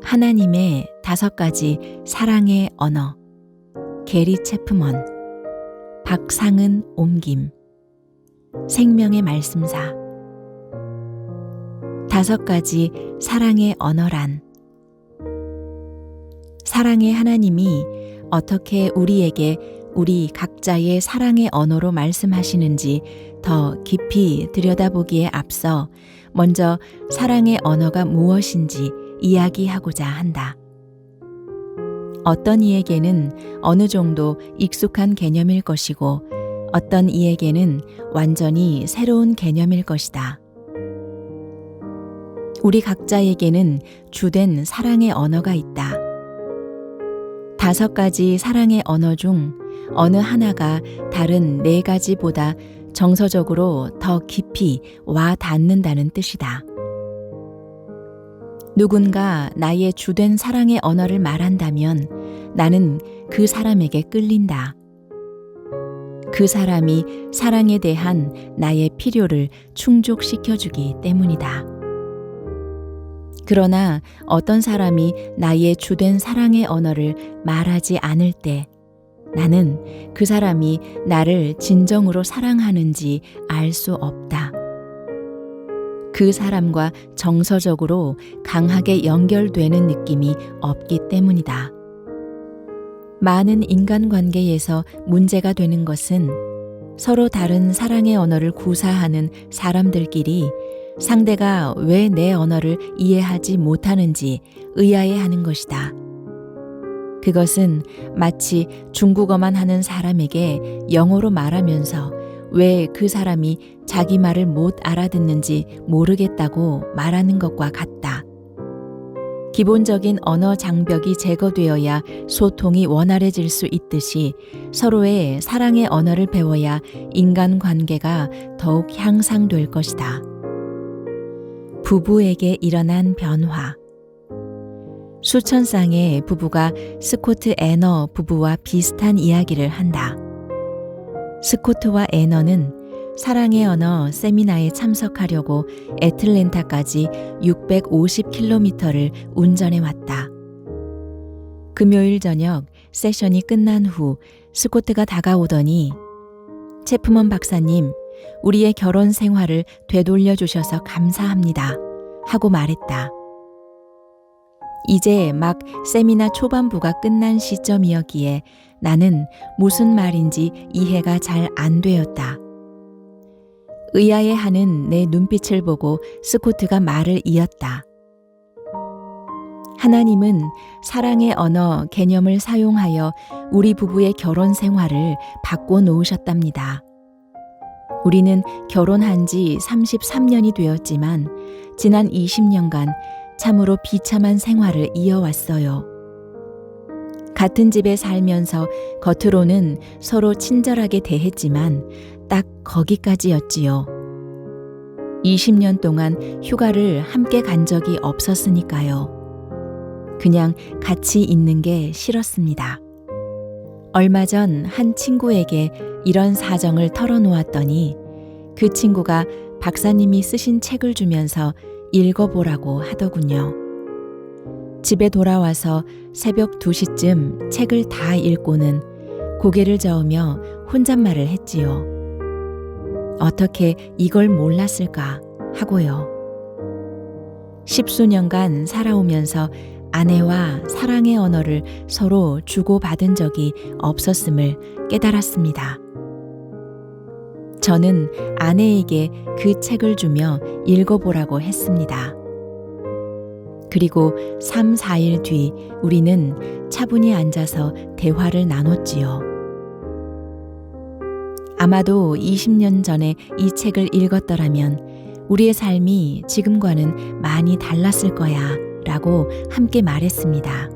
하나님의 5가지 사랑의 언어. 게리 체프먼. 박상은 옮김. 생명의 말씀사. 5가지 사랑의 언어란. 사랑의 하나님이 어떻게 우리에게 우리 각자의 사랑의 언어로 말씀하시는지 더 깊이 들여다보기에 앞서 먼저 사랑의 언어가 무엇인지 이야기하고자 한다. 어떤 이에게는 어느 정도 익숙한 개념일 것이고 어떤 이에게는 완전히 새로운 개념일 것이다. 우리 각자에게는 주된 사랑의 언어가 있다. 5가지 사랑의 언어 중 어느 하나가 다른 4가지보다 정서적으로 더 깊이 와 닿는다는 뜻이다. 누군가 나의 주된 사랑의 언어를 말한다면 나는 그 사람에게 끌린다. 그 사람이 사랑에 대한 나의 필요를 충족시켜주기 때문이다. 그러나 어떤 사람이 나의 주된 사랑의 언어를 말하지 않을 때 나는 그 사람이 나를 진정으로 사랑하는지 알 수 없다. 그 사람과 정서적으로 강하게 연결되는 느낌이 없기 때문이다. 많은 인간관계에서 문제가 되는 것은 서로 다른 사랑의 언어를 구사하는 사람들끼리 상대가 왜 내 언어를 이해하지 못하는지 의아해하는 것이다. 그것은 마치 중국어만 하는 사람에게 영어로 말하면서 왜 그 사람이 자기 말을 못 알아듣는지 모르겠다고 말하는 것과 같다. 기본적인 언어 장벽이 제거되어야 소통이 원활해질 수 있듯이 서로의 사랑의 언어를 배워야 인간관계가 더욱 향상될 것이다. 부부에게 일어난 변화. 수천 쌍의 부부가 스코트 애너 부부와 비슷한 이야기를 한다. 스코트와 애너는 사랑의 언어 세미나에 참석하려고 애틀랜타까지 650km를 운전해 왔다. 금요일 저녁 세션이 끝난 후 스코트가 다가오더니 체프먼 박사님, 우리의 결혼 생활을 되돌려 주셔서 감사합니다 하고 말했다. 이제 막 세미나 초반부가 끝난 시점이었기에 나는 무슨 말인지 이해가 잘 안 되었다. 의아해하는 내 눈빛을 보고 스코트가 말을 이었다. 하나님은 사랑의 언어 개념을 사용하여 우리 부부의 결혼 생활을 바꿔 놓으셨답니다. 우리는 결혼한 지 33년이 되었지만 지난 20년간 참으로 비참한 생활을 이어왔어요. 같은 집에 살면서 겉으로는 서로 친절하게 대했지만 딱 거기까지였지요. 20년 동안 휴가를 함께 간 적이 없었으니까요. 그냥 같이 있는 게 싫었습니다. 얼마 전 한 친구에게 이런 사정을 털어놓았더니 그 친구가 박사님이 쓰신 책을 주면서 읽어보라고 하더군요. 집에 돌아와서 새벽 2시쯤 책을 다 읽고는 고개를 저으며 혼잣말을 했지요. 어떻게 이걸 몰랐을까 하고요. 10수년간 살아오면서 아내와 사랑의 언어를 서로 주고받은 적이 없었음을 깨달았습니다. 저는 아내에게 그 책을 주며 읽어보라고 했습니다. 그리고 3, 4일 뒤 우리는 차분히 앉아서 대화를 나눴지요. 아마도 20년 전에 이 책을 읽었더라면 우리의 삶이 지금과는 많이 달랐을 거야 라고 함께 말했습니다.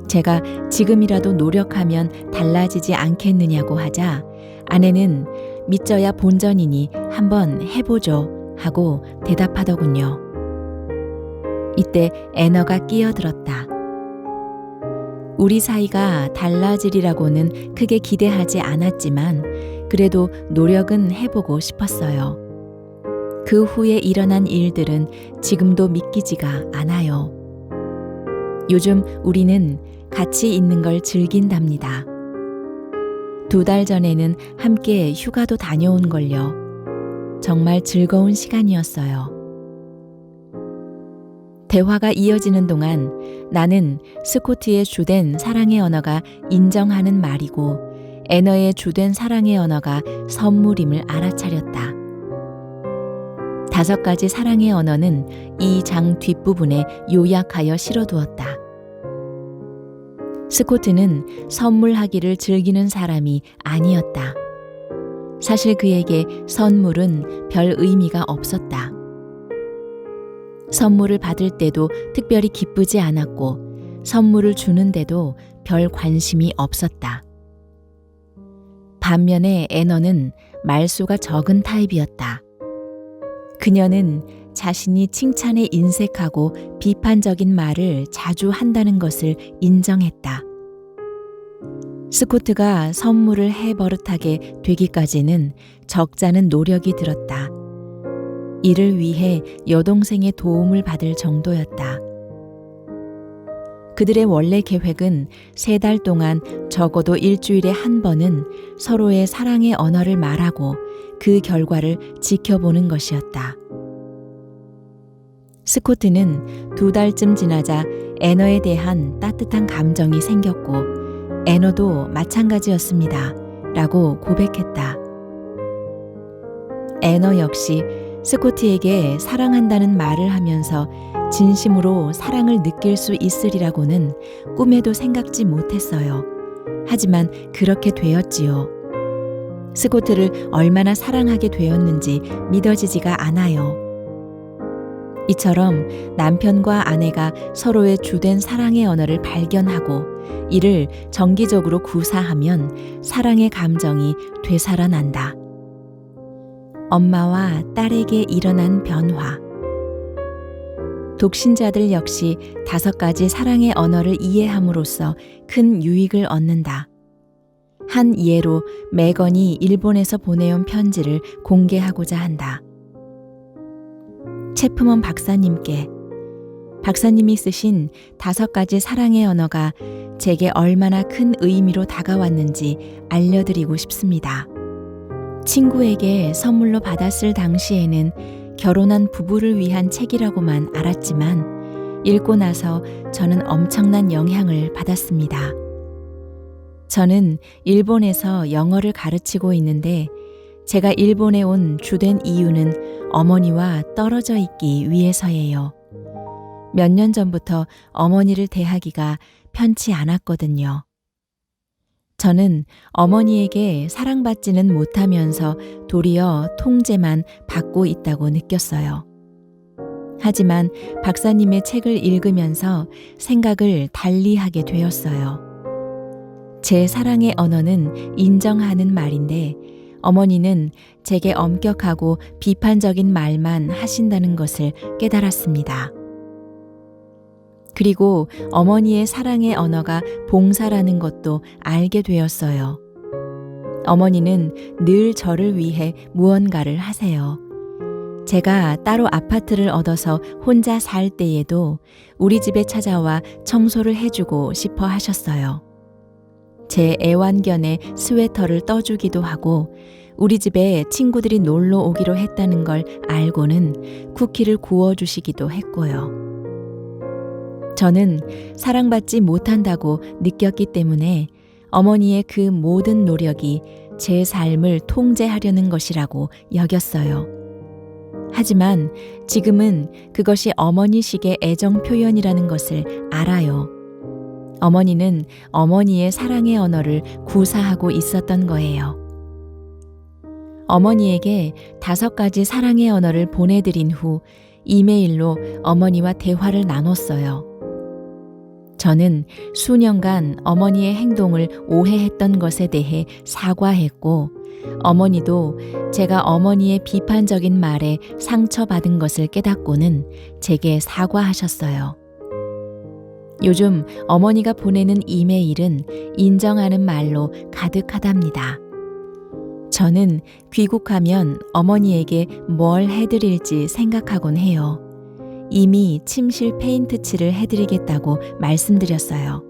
제가 지금이라도 노력하면 달라지지 않겠느냐고 하자 아내는 믿져야 본전이니 한번 해보죠 하고 대답하더군요. 이때 애너가 끼어들었다. 우리 사이가 달라지리라고는 크게 기대하지 않았지만 그래도 노력은 해보고 싶었어요. 그 후에 일어난 일들은 지금도 믿기지가 않아요. 요즘 우리는 같이 있는 걸 즐긴답니다. 2달 전에는 함께 휴가도 다녀온 걸요. 정말 즐거운 시간이었어요. 대화가 이어지는 동안 나는 스코트의 주된 사랑의 언어가 인정하는 말이고 애너의 주된 사랑의 언어가 선물임을 알아차렸다. 5가지 사랑의 언어는 이 장 뒷부분에 요약하여 실어두었다. 스코트는 선물하기를 즐기는 사람이 아니었다. 사실 그에게 선물은 별 의미가 없었다. 선물을 받을 때도 특별히 기쁘지 않았고 선물을 주는데도 별 관심이 없었다. 반면에 애너는 말수가 적은 타입이었다. 그녀는 자신이 칭찬에 인색하고 비판적인 말을 자주 한다는 것을 인정했다. 스코트가 선물을 해버릇하게 되기까지는 적잖은 노력이 들었다. 이를 위해 여동생의 도움을 받을 정도였다. 그들의 원래 계획은 3달 동안 적어도 일주일에 한 번은 서로의 사랑의 언어를 말하고 그 결과를 지켜보는 것이었다. 스코트는 2달쯤 지나자 애너에 대한 따뜻한 감정이 생겼고 애너도 마찬가지였습니다. 라고 고백했다. 애너 역시 스코트에게 사랑한다는 말을 하면서 진심으로 사랑을 느낄 수 있으리라고는 꿈에도 생각지 못했어요. 하지만 그렇게 되었지요. 스코트를 얼마나 사랑하게 되었는지 믿어지지가 않아요. 이처럼 남편과 아내가 서로의 주된 사랑의 언어를 발견하고 이를 정기적으로 구사하면 사랑의 감정이 되살아난다. 엄마와 딸에게 일어난 변화. 독신자들 역시 5가지 사랑의 언어를 이해함으로써 큰 유익을 얻는다. 한 예로 메건이 일본에서 보내온 편지를 공개하고자 한다. 체프먼 박사님께 박사님이 쓰신 5가지 사랑의 언어가 제게 얼마나 큰 의미로 다가왔는지 알려드리고 싶습니다. 친구에게 선물로 받았을 당시에는 결혼한 부부를 위한 책이라고만 알았지만 읽고 나서 저는 엄청난 영향을 받았습니다. 저는 일본에서 영어를 가르치고 있는데 제가 일본에 온 주된 이유는 어머니와 떨어져 있기 위해서예요. 몇 년 전부터 어머니를 대하기가 편치 않았거든요. 저는 어머니에게 사랑받지는 못하면서 도리어 통제만 받고 있다고 느꼈어요. 하지만 박사님의 책을 읽으면서 생각을 달리하게 되었어요. 제 사랑의 언어는 인정하는 말인데 어머니는 제게 엄격하고 비판적인 말만 하신다는 것을 깨달았습니다. 그리고 어머니의 사랑의 언어가 봉사라는 것도 알게 되었어요. 어머니는 늘 저를 위해 무언가를 하세요. 제가 따로 아파트를 얻어서 혼자 살 때에도 우리 집에 찾아와 청소를 해주고 싶어 하셨어요. 제 애완견의 스웨터를 떠주기도 하고 우리 집에 친구들이 놀러 오기로 했다는 걸 알고는 쿠키를 구워주시기도 했고요. 저는 사랑받지 못한다고 느꼈기 때문에 어머니의 그 모든 노력이 제 삶을 통제하려는 것이라고 여겼어요. 하지만 지금은 그것이 어머니식의 애정 표현이라는 것을 알아요. 어머니는 어머니의 사랑의 언어를 구사하고 있었던 거예요. 어머니에게 5가지 사랑의 언어를 보내드린 후 이메일로 어머니와 대화를 나눴어요. 저는 수년간 어머니의 행동을 오해했던 것에 대해 사과했고 어머니도 제가 어머니의 비판적인 말에 상처받은 것을 깨닫고는 제게 사과하셨어요. 요즘 어머니가 보내는 이메일은 인정하는 말로 가득하답니다. 저는 귀국하면 어머니에게 뭘 해드릴지 생각하곤 해요. 이미 침실 페인트 칠을 해드리겠다고 말씀드렸어요.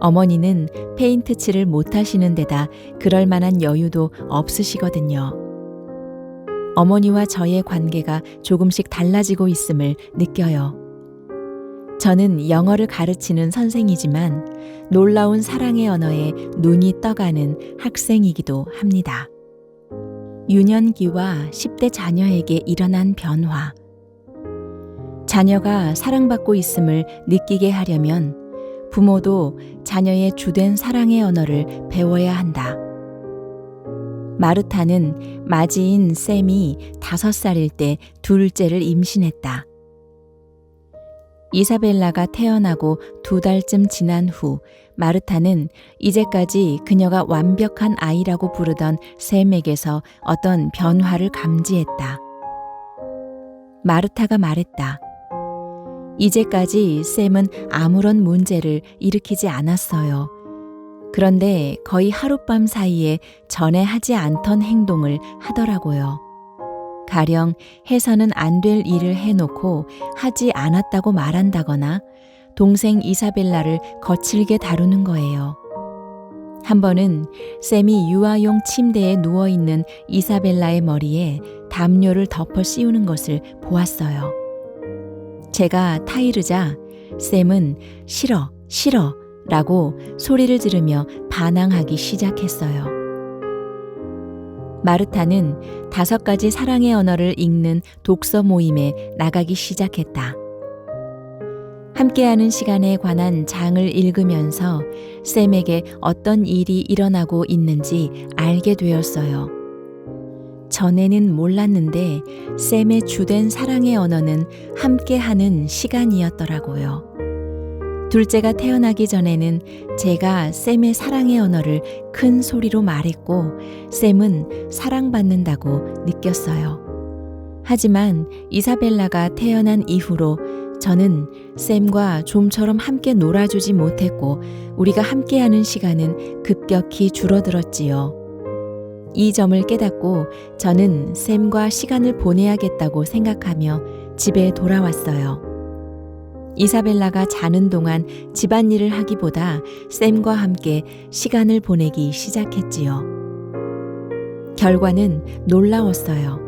어머니는 페인트 칠을 못하시는 데다 그럴 만한 여유도 없으시거든요. 어머니와 저의 관계가 조금씩 달라지고 있음을 느껴요. 저는 영어를 가르치는 선생이지만 놀라운 사랑의 언어에 눈이 떠가는 학생이기도 합니다. 유년기와 10대 자녀에게 일어난 변화. 자녀가 사랑받고 있음을 느끼게 하려면 부모도 자녀의 주된 사랑의 언어를 배워야 한다. 마르타는 맞이인 샘이 5살일 때 둘째를 임신했다. 이사벨라가 태어나고 2달쯤 지난 후 마르타는 이제까지 그녀가 완벽한 아이라고 부르던 샘에게서 어떤 변화를 감지했다. 마르타가 말했다. 이제까지 샘은 아무런 문제를 일으키지 않았어요. 그런데 거의 하룻밤 사이에 전에 하지 않던 행동을 하더라고요. 가령 해서는 안 될 일을 해놓고 하지 않았다고 말한다거나 동생 이사벨라를 거칠게 다루는 거예요. 한 번은 샘이 유아용 침대에 누워있는 이사벨라의 머리에 담요를 덮어 씌우는 것을 보았어요. 제가 타이르자 샘은 싫어, 싫어 라고 소리를 지르며 반항하기 시작했어요. 마르타는 5가지 사랑의 언어를 읽는 독서 모임에 나가기 시작했다. 함께하는 시간에 관한 장을 읽으면서 샘에게 어떤 일이 일어나고 있는지 알게 되었어요. 전에는 몰랐는데 샘의 주된 사랑의 언어는 함께하는 시간이었더라고요. 둘째가 태어나기 전에는 제가 샘의 사랑의 언어를 큰 소리로 말했고 샘은 사랑받는다고 느꼈어요. 하지만 이사벨라가 태어난 이후로 저는 샘과 좀처럼 함께 놀아주지 못했고 우리가 함께하는 시간은 급격히 줄어들었지요. 이 점을 깨닫고 저는 샘과 시간을 보내야겠다고 생각하며 집에 돌아왔어요. 이사벨라가 자는 동안 집안일을 하기보다 샘과 함께 시간을 보내기 시작했지요. 결과는 놀라웠어요.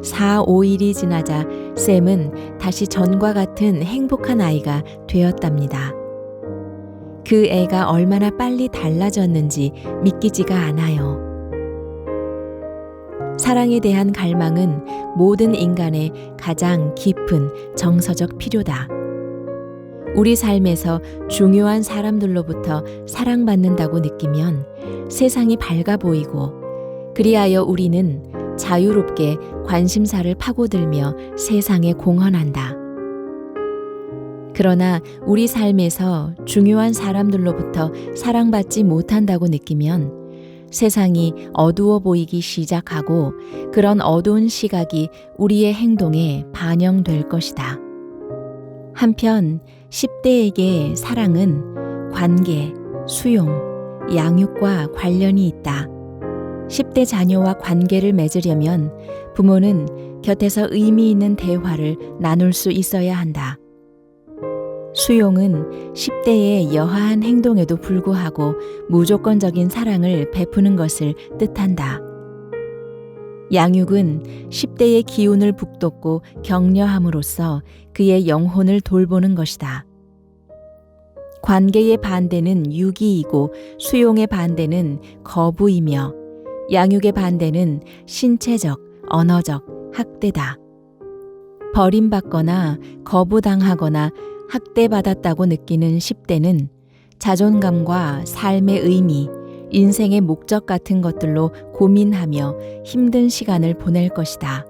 4, 5일이 지나자 샘은 다시 전과 같은 행복한 아이가 되었답니다. 그 애가 얼마나 빨리 달라졌는지 믿기지가 않아요. 사랑에 대한 갈망은 모든 인간의 가장 깊은 정서적 필요다. 우리 삶에서 중요한 사람들로부터 사랑받는다고 느끼면 세상이 밝아 보이고 그리하여 우리는 자유롭게 관심사를 파고들며 세상에 공헌한다. 그러나 우리 삶에서 중요한 사람들로부터 사랑받지 못한다고 느끼면 세상이 어두워 보이기 시작하고 그런 어두운 시각이 우리의 행동에 반영될 것이다. 한편 10대에게 사랑은 관계, 수용, 양육과 관련이 있다. 10대 자녀와 관계를 맺으려면 부모는 곁에서 의미 있는 대화를 나눌 수 있어야 한다. 수용은 10대의 여하한 행동에도 불구하고 무조건적인 사랑을 베푸는 것을 뜻한다. 양육은 10대의 기운을 북돋고 격려함으로써 그의 영혼을 돌보는 것이다. 관계의 반대는 유기이고 수용의 반대는 거부이며 양육의 반대는 신체적, 언어적 학대다. 버림받거나 거부당하거나 학대받았다고 느끼는 10대는 자존감과 삶의 의미, 인생의 목적 같은 것들로 고민하며 힘든 시간을 보낼 것이다.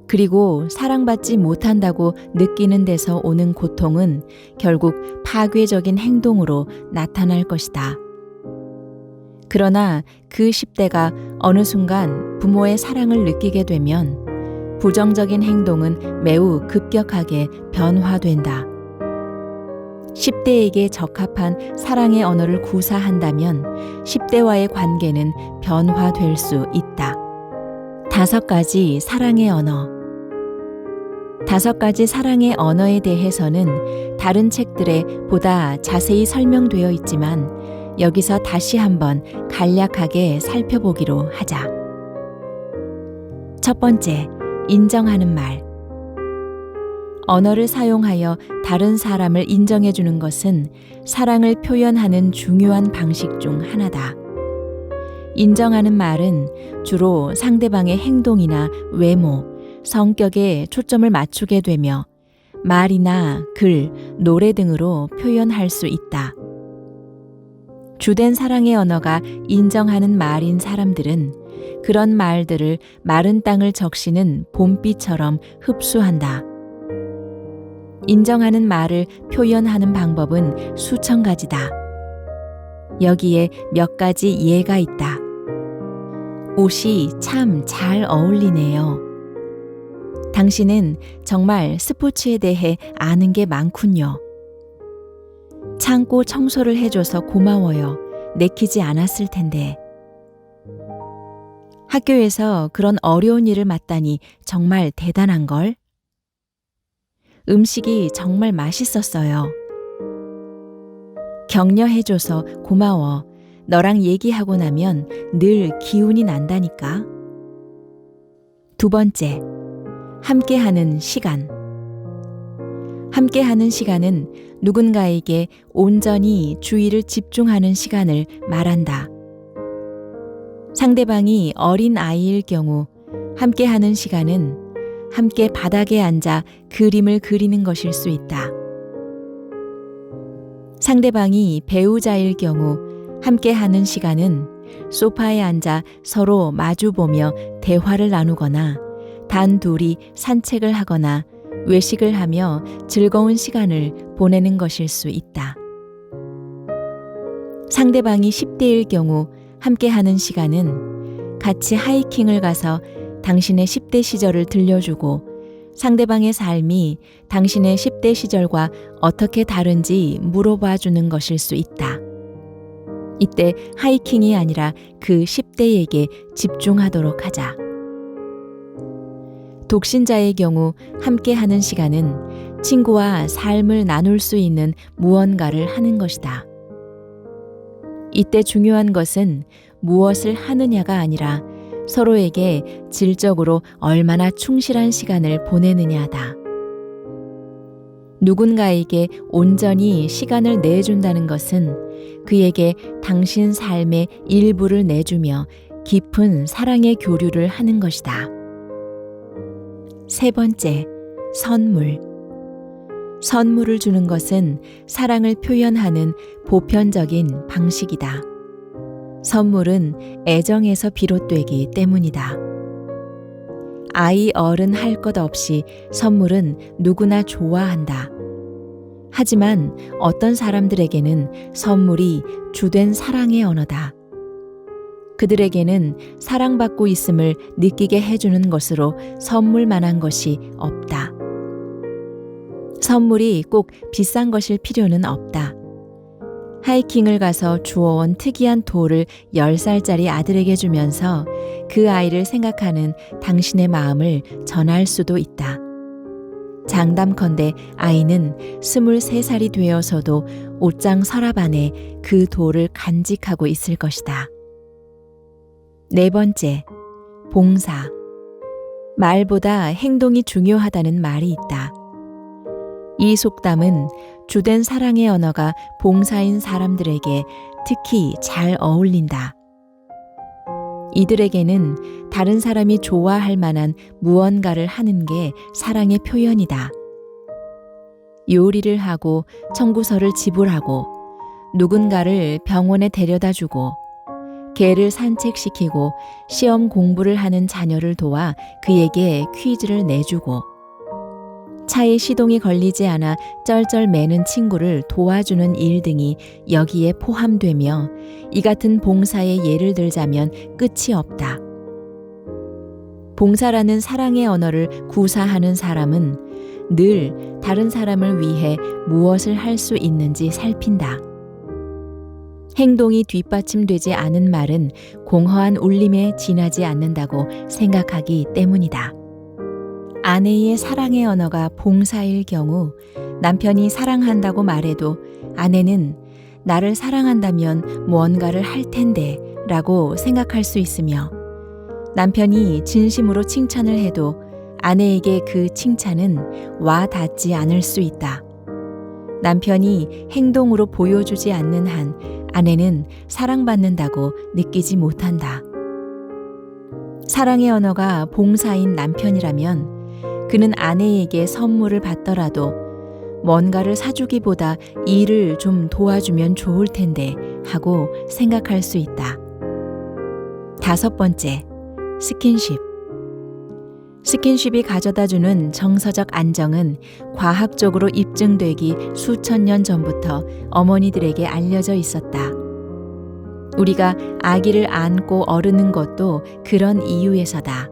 그리고 사랑받지 못한다고 느끼는 데서 오는 고통은 결국 파괴적인 행동으로 나타날 것이다. 그러나 그 10대가 어느 순간 부모의 사랑을 느끼게 되면 부정적인 행동은 매우 급격하게 변화된다. 10대에게 적합한 사랑의 언어를 구사한다면 10대와의 관계는 변화될 수 있다. 5가지 사랑의 언어. 5가지 사랑의 언어에 대해서는 다른 책들에 보다 자세히 설명되어 있지만 여기서 다시 한번 간략하게 살펴보기로 하자. 첫 번째, 인정하는 말. 언어를 사용하여 다른 사람을 인정해 주는 것은 사랑을 표현하는 중요한 방식 중 하나다. 인정하는 말은 주로 상대방의 행동이나 외모, 성격에 초점을 맞추게 되며 말이나 글, 노래 등으로 표현할 수 있다. 주된 사랑의 언어가 인정하는 말인 사람들은 그런 말들을 마른 땅을 적시는 봄비처럼 흡수한다. 인정하는 말을 표현하는 방법은 수천 가지다. 여기에 몇 가지 예가 있다. 옷이 참 잘 어울리네요. 당신은 정말 스포츠에 대해 아는 게 많군요. 창고 청소를 해줘서 고마워요. 내키지 않았을 텐데. 학교에서 그런 어려운 일을 맡다니 정말 대단한걸? 음식이 정말 맛있었어요. 격려해줘서 고마워. 너랑 얘기하고 나면 늘 기운이 난다니까. 두 번째, 함께하는 시간. 함께하는 시간은 누군가에게 온전히 주의를 집중하는 시간을 말한다. 상대방이 어린 아이일 경우 함께하는 시간은 함께 바닥에 앉아 그림을 그리는 것일 수 있다. 상대방이 배우자일 경우 함께하는 시간은 소파에 앉아 서로 마주보며 대화를 나누거나 단둘이 산책을 하거나 외식을 하며 즐거운 시간을 보내는 것일 수 있다. 상대방이 10대일 경우 함께하는 시간은 같이 하이킹을 가서 당신의 10대 시절을 들려주고 상대방의 삶이 당신의 10대 시절과 어떻게 다른지 물어봐 주는 것일 수 있다. 이때 하이킹이 아니라 그 10대에게 집중하도록 하자. 독신자의 경우 함께하는 시간은 친구와 삶을 나눌 수 있는 무언가를 하는 것이다. 이때 중요한 것은 무엇을 하느냐가 아니라 서로에게 질적으로 얼마나 충실한 시간을 보내느냐다. 누군가에게 온전히 시간을 내준다는 것은 그에게 당신 삶의 일부를 내주며 깊은 사랑의 교류를 하는 것이다. 세 번째, 선물. 선물을 주는 것은 사랑을 표현하는 보편적인 방식이다. 선물은 애정에서 비롯되기 때문이다. 아이, 어른 할 것 없이 선물은 누구나 좋아한다. 하지만 어떤 사람들에게는 선물이 주된 사랑의 언어다. 그들에게는 사랑받고 있음을 느끼게 해주는 것으로 선물만한 것이 없다. 선물이 꼭 비싼 것일 필요는 없다. 하이킹을 가서 주워온 특이한 돌을 10살짜리 아들에게 주면서 그 아이를 생각하는 당신의 마음을 전할 수도 있다. 장담컨대 아이는 23살이 되어서도 옷장 서랍 안에 그 돌을 간직하고 있을 것이다. 네 번째, 봉사. 말보다 행동이 중요하다는 말이 있다. 이 속담은 주된 사랑의 언어가 봉사인 사람들에게 특히 잘 어울린다. 이들에게는 다른 사람이 좋아할 만한 무언가를 하는 게 사랑의 표현이다. 요리를 하고 청구서를 지불하고 누군가를 병원에 데려다주고 개를 산책시키고 시험 공부를 하는 자녀를 도와 그에게 퀴즈를 내주고 차에 시동이 걸리지 않아 쩔쩔 매는 친구를 도와주는 일 등이 여기에 포함되며 이 같은 봉사의 예를 들자면 끝이 없다. 봉사라는 사랑의 언어를 구사하는 사람은 늘 다른 사람을 위해 무엇을 할 수 있는지 살핀다. 행동이 뒷받침되지 않은 말은 공허한 울림에 지나지 않는다고 생각하기 때문이다. 아내의 사랑의 언어가 봉사일 경우 남편이 사랑한다고 말해도 아내는 나를 사랑한다면 무언가를 할 텐데 라고 생각할 수 있으며 남편이 진심으로 칭찬을 해도 아내에게 그 칭찬은 와 닿지 않을 수 있다. 남편이 행동으로 보여주지 않는 한 아내는 사랑받는다고 느끼지 못한다. 사랑의 언어가 봉사인 남편이라면 그는 아내에게 선물을 받더라도 뭔가를 사주기보다 일을 좀 도와주면 좋을 텐데 하고 생각할 수 있다. 5번째, 스킨십. 스킨십이 가져다주는 정서적 안정은 과학적으로 입증되기 수천 년 전부터 어머니들에게 알려져 있었다. 우리가 아기를 안고 어르는 것도 그런 이유에서다.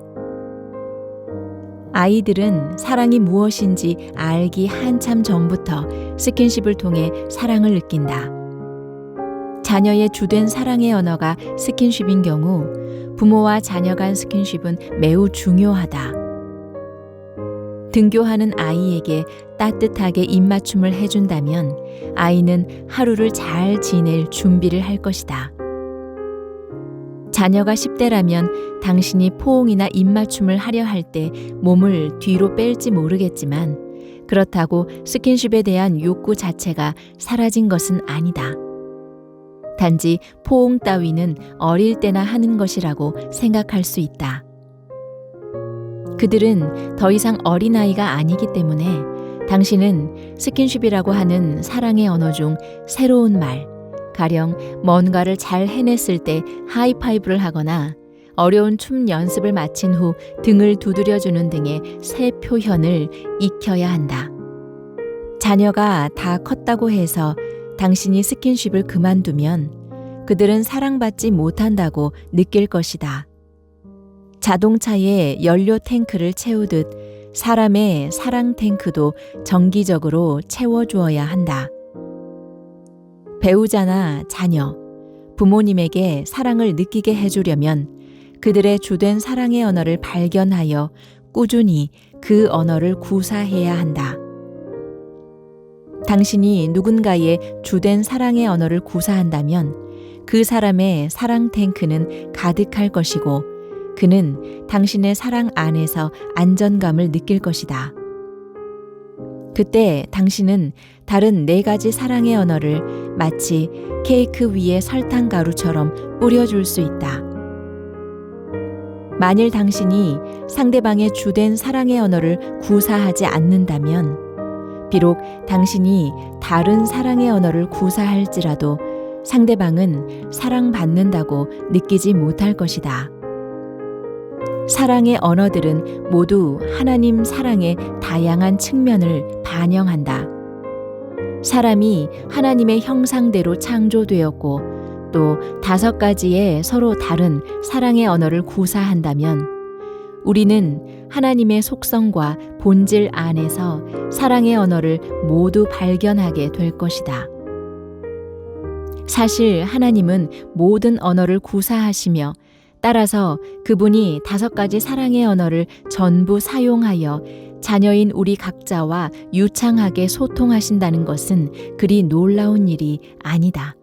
아이들은 사랑이 무엇인지 알기 한참 전부터 스킨십을 통해 사랑을 느낀다. 자녀의 주된 사랑의 언어가 스킨십인 경우 부모와 자녀 간 스킨십은 매우 중요하다. 등교하는 아이에게 따뜻하게 입맞춤을 해준다면 아이는 하루를 잘 지낼 준비를 할 것이다. 자녀가 10대라면 당신이 포옹이나 입맞춤을 하려 할 때 몸을 뒤로 뺄지 모르겠지만 그렇다고 스킨십에 대한 욕구 자체가 사라진 것은 아니다. 단지 포옹 따위는 어릴 때나 하는 것이라고 생각할 수 있다. 그들은 더 이상 어린아이가 아니기 때문에 당신은 스킨십이라고 하는 사랑의 언어 중 새로운 말, 가령 뭔가를 잘 해냈을 때 하이파이브를 하거나 어려운 춤 연습을 마친 후 등을 두드려주는 등의 새 표현을 익혀야 한다. 자녀가 다 컸다고 해서 당신이 스킨십을 그만두면 그들은 사랑받지 못한다고 느낄 것이다. 자동차에 연료 탱크를 채우듯 사람의 사랑 탱크도 정기적으로 채워주어야 한다. 배우자나 자녀, 부모님에게 사랑을 느끼게 해주려면 그들의 주된 사랑의 언어를 발견하여 꾸준히 그 언어를 구사해야 한다. 당신이 누군가의 주된 사랑의 언어를 구사한다면 그 사람의 사랑 탱크는 가득할 것이고 그는 당신의 사랑 안에서 안전감을 느낄 것이다. 그때 당신은 다른 4가지 사랑의 언어를 마치 케이크 위에 설탕 가루처럼 뿌려줄 수 있다. 만일 당신이 상대방의 주된 사랑의 언어를 구사하지 않는다면 비록 당신이 다른 사랑의 언어를 구사할지라도 상대방은 사랑받는다고 느끼지 못할 것이다. 사랑의 언어들은 모두 하나님 사랑의 다양한 측면을 반영한다. 사람이 하나님의 형상대로 창조되었고 또 5가지의 서로 다른 사랑의 언어를 구사한다면 우리는 하나님의 속성과 본질 안에서 사랑의 언어를 모두 발견하게 될 것이다. 사실 하나님은 모든 언어를 구사하시며 따라서 그분이 5가지 사랑의 언어를 전부 사용하여 자녀인 우리 각자와 유창하게 소통하신다는 것은 그리 놀라운 일이 아니다.